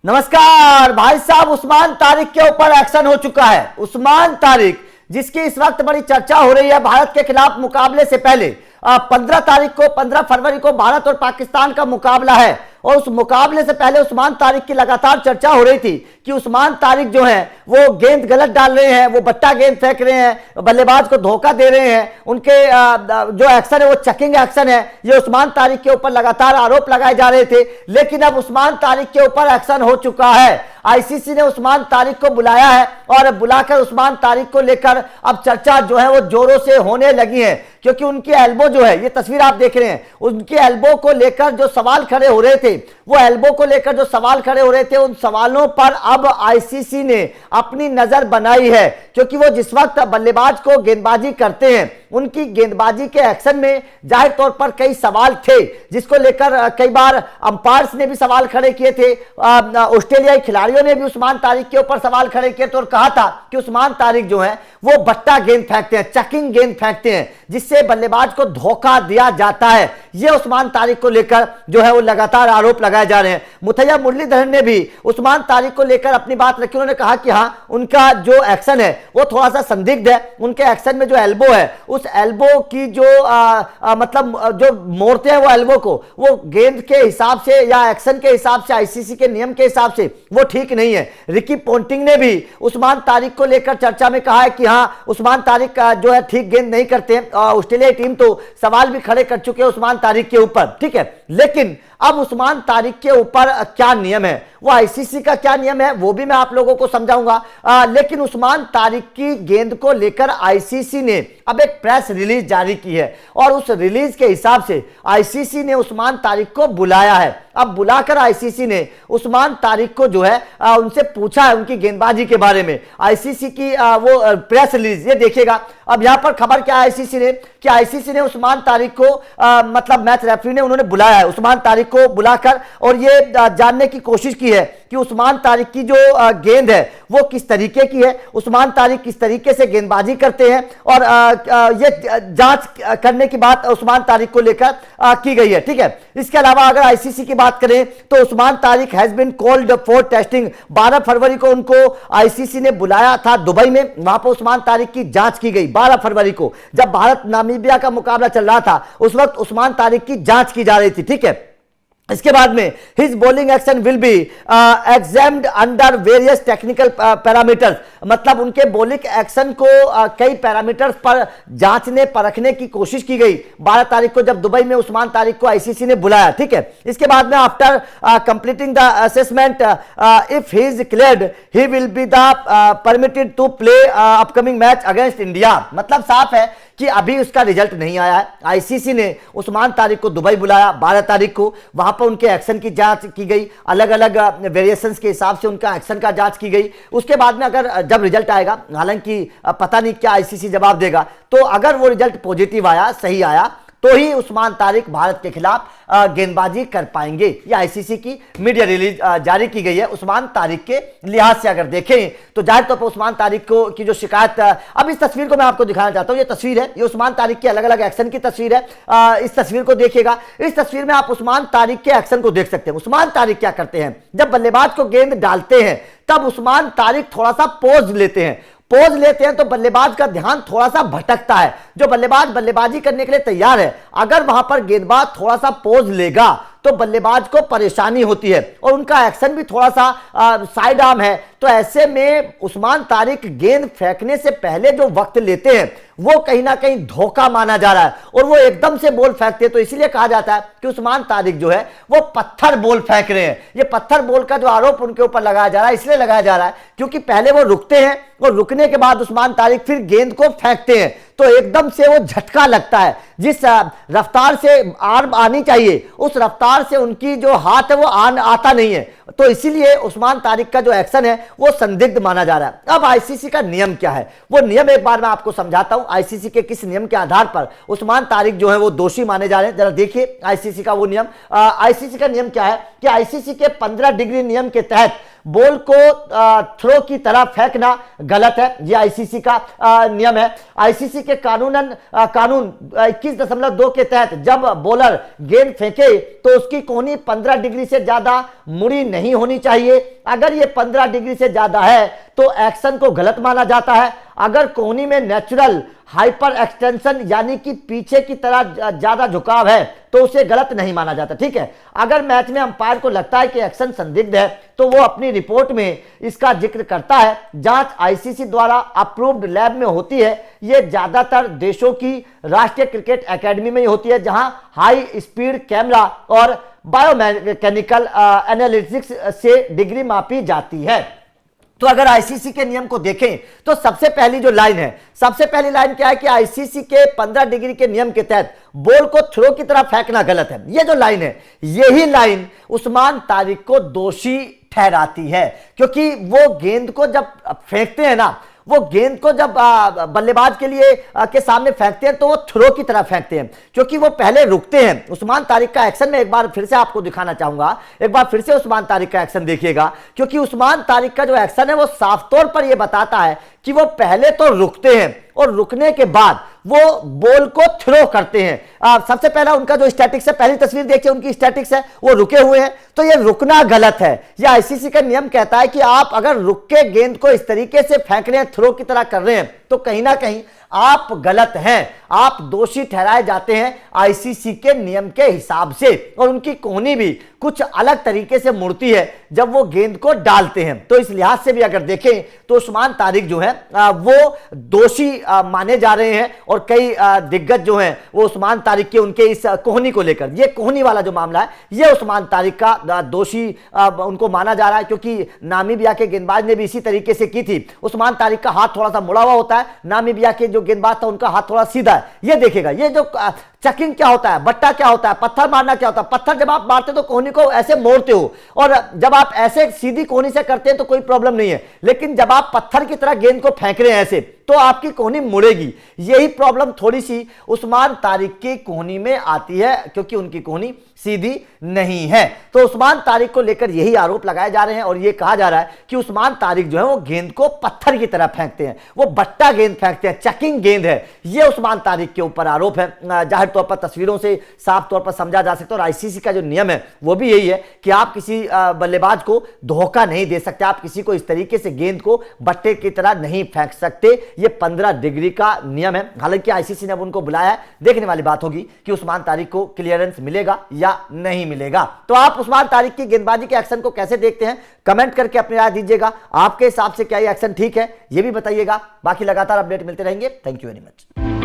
नमस्कार भाई साहब, उस्मान तारिक के ऊपर एक्शन हो चुका है। उस्मान तारिक जिसकी इस वक्त बड़ी चर्चा हो रही है, भारत के खिलाफ मुकाबले से पहले 15 फरवरी को भारत और पाकिस्तान का मुकाबला है और उस मुकाबले से पहले उस्मान तारिक की लगातार चर्चा हो रही थी कि उस्मान तारिक जो है वो गेंद गलत डाल रहे हैं, वो बट्टा गेंद फेंक रहे हैं, बल्लेबाज को धोखा दे रहे हैं, उनके जो एक्शन है वो चेकिंग एक्शन है। ये उस्मान तारिक के ऊपर लगातार आरोप लगाए जा रहे थे, लेकिन अब उस्मान तारिक के ऊपर एक्शन हो चुका है। आईसीसी ने उस्मान तारिक को बुलाया है और बुलाकर उस्मान तारिक को लेकर अब चर्चा जो है वो जोरों से होने लगी है, क्योंकि उनकी एल्बो जो है, ये तस्वीर आप देख रहे हैं, उनकी एल्बो को लेकर जो सवाल खड़े हो रहे थे, वो एल्बो को लेकर जो सवाल खड़े हो रहे थे, उन सवालों पर अब आईसीसी ने अपनी नजर बनाई है। क्योंकि वो जिस वक्त बल्लेबाज को गेंदबाजी करते हैं, उनकी गेंदबाजी के एक्शन में जाहिर तौर पर कई सवाल थे, जिसको लेकर कई बार अंपायर्स ने भी सवाल खड़े किए थे। ऑस्ट्रेलियाई खिलाड़ियों ने भी उस्मान तारिक के ऊपर सवाल खड़े किए थे और कहा था कि उस्मान तारिक जो है वो बट्टा गेंद फेंकते हैं, चेकिंग गेंद फेंकते हैं, जिससे बल्लेबाज को धोखा दिया जाता है। ये उस्मान तारिक को लेकर जो है वो लगातार आरोप लगाए जा रहे हैं। मुथैया मुरलीधरन ने भी उस्मान तारिक को लेकर अपनी बात रखी। उन्होंने कहा कि हाँ, उनका जो एक्शन है वो थोड़ा सा संदिग्ध है। उनके एक्शन में जो एल्बो है, उस एल्बो की जो मतलब जो मोड़ते हैं वो एल्बो को, वो गेंद के हिसाब से या एक्शन के हिसाब से, आईसीसी के नियम के हिसाब से वो ठीक नहीं है। रिकी पोंटिंग ने भी उस्मान तारिक को लेकर चर्चा में कहा है कि हाँ, उस्मान तारिक जो है ठीक गेंद नहीं करते। ऑस्ट्रेलियाई टीम तो सवाल भी खड़े कर चुके हैं उस्मान तारिक के ऊपर, ठीक है। लेकिन अब उस्मान तारिक के ऊपर क्या नियम है, वो आईसीसी का क्या नियम है, वो भी मैं आप लोगों को समझाऊंगा। लेकिन उस्मान तारिक की गेंद को लेकर आईसीसी ने अब एक प्रेस रिलीज जारी की है और उस रिलीज के हिसाब से आईसीसी ने उस्मान तारिक को बुलाया है। अब बुलाकर आईसीसी ने उस्मान तारिक को जो है उनसे पूछा है उनकी गेंदबाजी के बारे में। आईसीसी की वो प्रेस रिलीज ये देखिएगा। अब यहां पर खबर क्या है आईसीसी ने, कि आईसीसी ने उस्मान तारिक को मतलब मैच रेफरी ने उन्होंने बुलाया है उस्मान तारिक को बुलाकर, और ये जानने की कोशिश की है कि उस्मान तारिक की जो गेंद है वो किस तरीके की है, उस्मान तारिक किस तरीके से गेंदबाजी करते हैं, और ये जांच करने की बात उस्मान तारिक को लेकर की गई है, ठीक है। इसके अलावा अगर आईसीसी की बात करें तो Usman Tariq has been called for testing. 12 फरवरी को उनको आईसीसी ने बुलाया था दुबई में, वहां पर उस्मान तारिक की जांच की गई। 12 फरवरी को जब भारत नामीबिया का मुकाबला चल रहा था, उस वक्त उस्मान तारिक की जांच की जा रही थी, ठीक है। इसके बाद में his bowling action will be examined under various technical parameters, मतलब उनके बॉलिंग एक्शन को कई पैरामीटर्स पर जांचने परखने की कोशिश की गई 12 तारीख को जब दुबई में उस्मान तारिक को आईसीसी ने बुलाया, ठीक है। इसके बाद में after completing the assessment if he is cleared he will be the permitted to play upcoming match against India. मतलब साफ है कि अभी उसका रिजल्ट नहीं आया है। आईसीसी ने उस्मान तारिक को दुबई बुलाया 12 तारीख को, वहां पर उनके एक्शन की जांच की गई, अलग अलग वेरिएशंस के हिसाब से उनका एक्शन का जांच की गई। उसके बाद में अगर जब रिजल्ट आएगा, हालांकि पता नहीं क्या आईसीसी जवाब देगा, तो अगर वो रिजल्ट पॉजिटिव आया, सही आया, तो ही उस्मान तारिक भारत के खिलाफ गेंदबाजी कर पाएंगे। ये आईसीसी की मीडिया रिलीज जारी की गई है। उस्मान तारिक के लिहाज से अगर देखें तो जाहिर तौर पर उस्मान तारिक को की जो शिकायत, अब इस तस्वीर को मैं आपको दिखाना चाहता हूं। ये तस्वीर है, ये उस्मान तारिक के अलग अलग एक्शन की तस्वीर है। इस तस्वीर को देखिएगा। इस तस्वीर में आप उस्मान तारिक के एक्शन को देख सकते हैं। उस्मान तारिक क्या करते हैं, जब बल्लेबाज को गेंद डालते हैं तब उस्मान तारिक थोड़ा सा पोज लेते हैं। पोज लेते हैं तो बल्लेबाज का ध्यान थोड़ा सा भटकता है। जो बल्लेबाज बल्लेबाजी करने के लिए तैयार है, अगर वहां पर गेंदबाज थोड़ा सा पोज लेगा तो बल्लेबाज को परेशानी होती है, और उनका एक्शन भी थोड़ा सा साइड आर्म है। तो ऐसे में उस्मान तारिक गेंद फेंकने से पहले जो वक्त लेते हैं वो कहीं ना कहीं धोखा माना जा रहा है, और वो एकदम से बॉल फेंकते हैं। तो इसीलिए कहा जाता है कि उस्मान तारिक जो है वो पत्थर बॉल फेंक रहे हैं। ये पत्थर बॉल का जो आरोप उनके ऊपर लगाया जा रहा है, इसलिए लगाया जा रहा है क्योंकि पहले वो रुकते हैं और रुकने के बाद उस्मान तारिक फिर गेंद को फेंकते हैं, तो एकदम से वो झटका लगता है। जिस रफ्तार से आर्म आनी चाहिए, उस रफ्तार से उनकी जो हाथ है वो आता नहीं है। तो इसीलिए उस्मान तारिक का जो एक्शन है वो संदिग्ध माना जा रहा है। अब आईसीसी का नियम क्या है, वो नियम एक बार मैं आपको समझाता हूं। आईसीसी के किस नियम के आधार पर उस्मान तारिक जो है वो दोषी माने जा रहे हैं, जरा देखिए आईसीसी का वो नियम। आईसीसी का नियम क्या है कि आईसीसी के 15 डिग्री नियम के तहत बॉल को थ्रो की तरह फेंकना गलत है। ये आईसीसी का नियम है। आईसीसी के कानून 21.2 के तहत जब बॉलर गेंद फेंके तो उसकी कोहनी 15 डिग्री से ज्यादा मुड़ी नहीं होनी चाहिए। अगर ये 15 डिग्री से ज्यादा है तो एक्शन को गलत माना जाता है। अगर कोहनी में नेचुरल हाइपर एक्सटेंशन यानी कि पीछे की तरह ज्यादा झुकाव है तो उसे गलत नहीं माना जाता। ठीक है, अगर मैच में अंपायर को लगता है कि एक्शन संदिग्ध है तो वो अपनी रिपोर्ट में इसका जिक्र करता है। जांच आईसीसी द्वारा अप्रूव्ड लैब में होती है। ये ज्यादातर देशों की राष्ट्रीय क्रिकेट एकेडमी में ही होती है, जहां हाई स्पीड कैमरा और बायोमैकेनिकल एनालिटिक्स से डिग्री मापी जाती है। तो अगर आईसीसी के नियम को देखें तो सबसे पहली जो लाइन है, सबसे पहली लाइन क्या है कि आईसीसी के 15 डिग्री के नियम के तहत बॉल को थ्रो की तरह फेंकना गलत है। ये जो लाइन है, यही लाइन उस्मान तारिक को दोषी ठहराती है, क्योंकि वो गेंद को जब फेंकते हैं ना, वो गेंद को जब बल्लेबाज के लिए के सामने फेंकते हैं तो वो थ्रो की तरह फेंकते हैं, क्योंकि वो पहले रुकते हैं। उस्मान तारिक का एक्शन में एक बार फिर से आपको दिखाना चाहूंगा, एक बार फिर से उस्मान तारिक का एक्शन देखिएगा, क्योंकि उस्मान तारिक का जो एक्शन है वो साफ तौर पर ये बताता है कि वो पहले तो रुकते हैं और रुकने के बाद वो बॉल को थ्रो करते हैं। सबसे पहला उनका जो स्टैटिक्स है, पहली तस्वीर देखिए उनकी स्टैटिक्स है, वो रुके हुए हैं, तो ये रुकना गलत है। ये आईसीसी का नियम कहता है कि आप अगर रुक के गेंद को इस तरीके से फेंक रहे हैं, थ्रो की तरह कर रहे हैं, तो कहीं ना कहीं आप गलत हैं, आप दोषी ठहराए जाते हैं आईसीसी के नियम के हिसाब से। और उनकी कोहनी भी कुछ अलग तरीके से मुड़ती है जब वो गेंद को डालते हैं। तो इस लिहाज से भी अगर देखें तो उस्मान तारिक जो है वो दोषी माने जा रहे हैं, और कई दिग्गज जो हैं वो उस्मान तारिक के उनके इस कोहनी को लेकर, ये कोहनी वाला जो मामला है, ये उस्मान तारिक का दोषी उनको माना जा रहा है, क्योंकि नामीबिया के गेंदबाज ने भी इसी तरीके से की थी। उस्मान तारिक का हाथ थोड़ा सा मुड़ा हुआ होता है, नामीबिया के जो गेंदबाज था उनका हाथ थोड़ा सीधा है। ये देखेगा, ये जो चकिंग क्या होता है, बट्टा क्या होता है, पत्थर मारना क्या होता है। पत्थर जब आप मारते हो तो कोहनी को ऐसे मोड़ते हो, और जब आप ऐसे सीधी कोहनी से करते हैं तो कोई प्रॉब्लम नहीं है, लेकिन जब आप पत्थर की तरह गेंद को फेंक रहे हैं ऐसे, तो आपकी कोहनी मुड़ेगी। यही प्रॉब्लम थोड़ी सी उस्मान तारिक की कोहनी में आती है, क्योंकि उनकी कोहनी सीधी नहीं है। तो उस्मान तारिक को लेकर यही आरोप लगाए जा रहे हैं, और यह कहा जा रहा है कि उस्मान तारिक जो है वो गेंद को पत्थर की तरह फेंकते हैं, वो बट्टा गेंद फेंकते हैं, चकिंग गेंद है। यह उस्मान तारिक के ऊपर आरोप है। जाहिर तौर पर तस्वीरों से साफ तौर पर समझा जा सकता है, और आईसीसी का जो नियम है वो भी यही है कि आप किसी बल्लेबाज को धोखा नहीं दे सकते, आप किसी को इस तरीके से गेंद को बट्टे की तरह नहीं फेंक सकते। ये 15 डिग्री का नियम है। हालांकि आईसीसी ने अब उनको बुलाया है, देखने वाली बात होगी कि उस्मान तारिक को क्लियरेंस मिलेगा या नहीं मिलेगा। तो आप उस्मान तारिक की गेंदबाजी के एक्शन को कैसे देखते हैं, कमेंट करके अपनी राय दीजिएगा। आपके हिसाब से क्या ये एक्शन ठीक है, ये भी बताइएगा। बाकी लगातार अपडेट मिलते रहेंगे। Thank you very much.